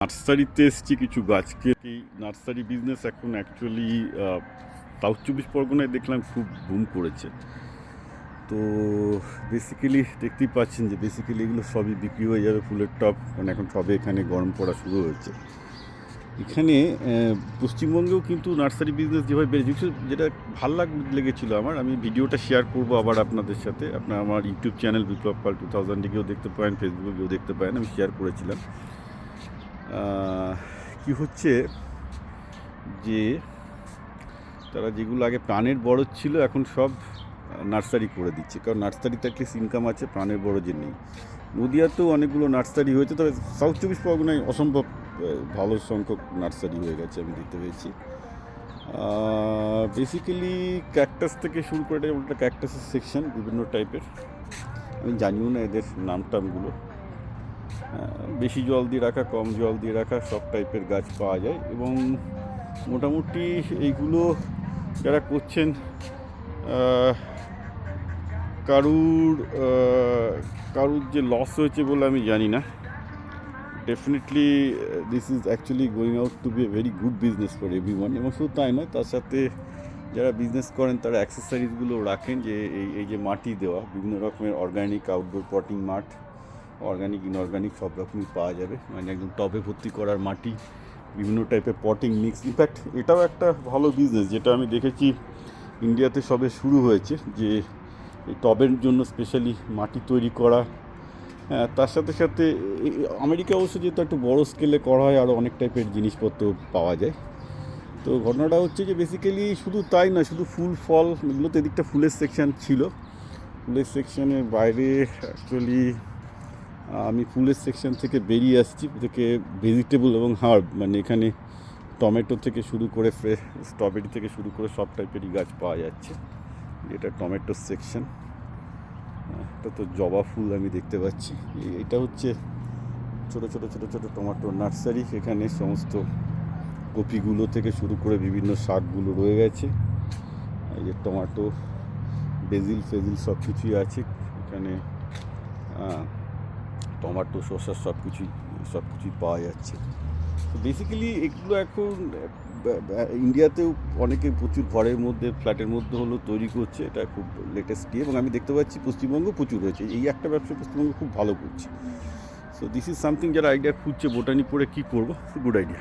নার্সারিতে এসেছি কিছু গাছকে। এই নার্সারি বিজনেস এখন অ্যাকচুয়ালি সাউথ চব্বিশ পরগনায় দেখলাম খুব বুম করেছে। তো বেসিক্যালি দেখতেই পাচ্ছেন যে বেসিক্যালি এগুলো সবই বিক্রি হয়ে যাবে ফুলের টব, কারণ এখন সবে এখানে গরম পড়া শুরু হয়েছে। এখানে পশ্চিমবঙ্গেও কিন্তু নার্সারি বিজনেস যেভাবে বেড়েছে, যেটা ভাল লেগেছিলো আমার, আমি ভিডিওটা শেয়ার করবো আবার আপনাদের সাথে। আপনার আমার ইউটিউব চ্যানেল বিপ্লব পাল 2000 গিয়েও দেখতে পারেন, ফেসবুকে গিয়েও দেখতে পারেন, আমি শেয়ার করেছিলাম। কি হচ্ছে যে তারা যেগুলো আগে প্রাণের বড় ছিল এখন সব নার্সারি করে দিচ্ছে, কারণ নার্সারিতে অ্যাটলিস্ট ইনকাম আছে, প্রাণের বড় যে নেই। নদিয়াতেও অনেকগুলো নার্সারি হয়েছে, তবে সাউথ চব্বিশ পরগনায় অসম্ভব ভালো সংখ্যক নার্সারি হয়ে গেছে আমি দেখতে পেয়েছি। বেসিক্যালি ক্যাকটাস থেকে শুরু করে ওটা ক্যাকটাসের সেকশন বিভিন্ন টাইপের, আমি জানিও না এদের নাম টামগুলো। বেশি জল দিয়ে রাখা, কম জল দিয়ে রাখা সব টাইপের গাছ পাওয়া যায়, এবং মোটামুটি এইগুলো যারা করছেন কারুর যে লস হয়েছে বলে আমি জানি না। Definitely this is actually going out to be a very good business for everyone. এবং শুধু তাই নয়, তার সাথে যারা বিজনেস করেন তারা অ্যাক্সেসরিজগুলো রাখেন, যে এই যে মাটি দেওয়া বিভিন্ন রকমের অর্গানিক আউটডোর পটিং মাঠ, অর্গানিক ইনঅর্গানিক সব রকমই পাওয়া যাবে, মানে একদম টবে ভর্তি করার মাটি, বিভিন্ন টাইপের পটিং মিক্স। ইনফ্যাক্ট এটাও একটা ভালো বিজনেস, যেটা আমি দেখেছি ইন্ডিয়াতে সবে শুরু হয়েছে, যে এই টবের জন্য স্পেশালি মাটি তৈরি করা। তার সাথে সাথে আমেরিকা অবশ্য যেহেতু একটু বড়ো স্কেলে করা হয়, আরও অনেক টাইপের জিনিসপত্র পাওয়া যায়। তো ঘটনাটা হচ্ছে যে বেসিক্যালি শুধু তাই না, শুধু ফুল ফল এগুলোতে এদিকটা ফুলের সেকশান ছিল। ফুলের সেকশানের বাইরে অ্যাকচুয়ালি আমি ফুলের সেকশন থেকে বেরিয়ে আসছি, থেকে ভেজিটেবল এবং হার্ব, মানে এখানে টমেটো থেকে শুরু করে ফ্রেশ স্ট্রবেরি থেকে শুরু করে সব টাইপেরই গাছ পাওয়া যাচ্ছে। এটা টমেটোর সেকশন। এটা তো জবা ফুল আমি দেখতে পাচ্ছি। এটা হচ্ছে ছোট ছোট ছোট ছোট টমেটো নার্সারি। এখানে সমস্ত কপিগুলো থেকে শুরু করে বিভিন্ন শাকগুলো রয়ে গেছে। এই যে টমেটো, বেজিল ফেজিল সব কিছুই আছে এখানে। টমেটো, শসা সব কিছুই পাওয়া যাচ্ছে। তো বেসিক্যালি এগুলো এখন ইন্ডিয়াতেও অনেকে প্রচুর ঘরের মধ্যে, ফ্ল্যাটের মধ্যে হলো তৈরি করছে। এটা খুব লেটেস্ট দিয়ে, এবং আমি দেখতে পাচ্ছি পশ্চিমবঙ্গও প্রচুর হয়েছে। এই একটা ব্যবসা পশ্চিমবঙ্গ খুব ভালো করছে। সো দিস ইজ সামথিং, যারা আইডিয়া খুঁজছে বোটানি পড়ে কী করবো, গুড আইডিয়া।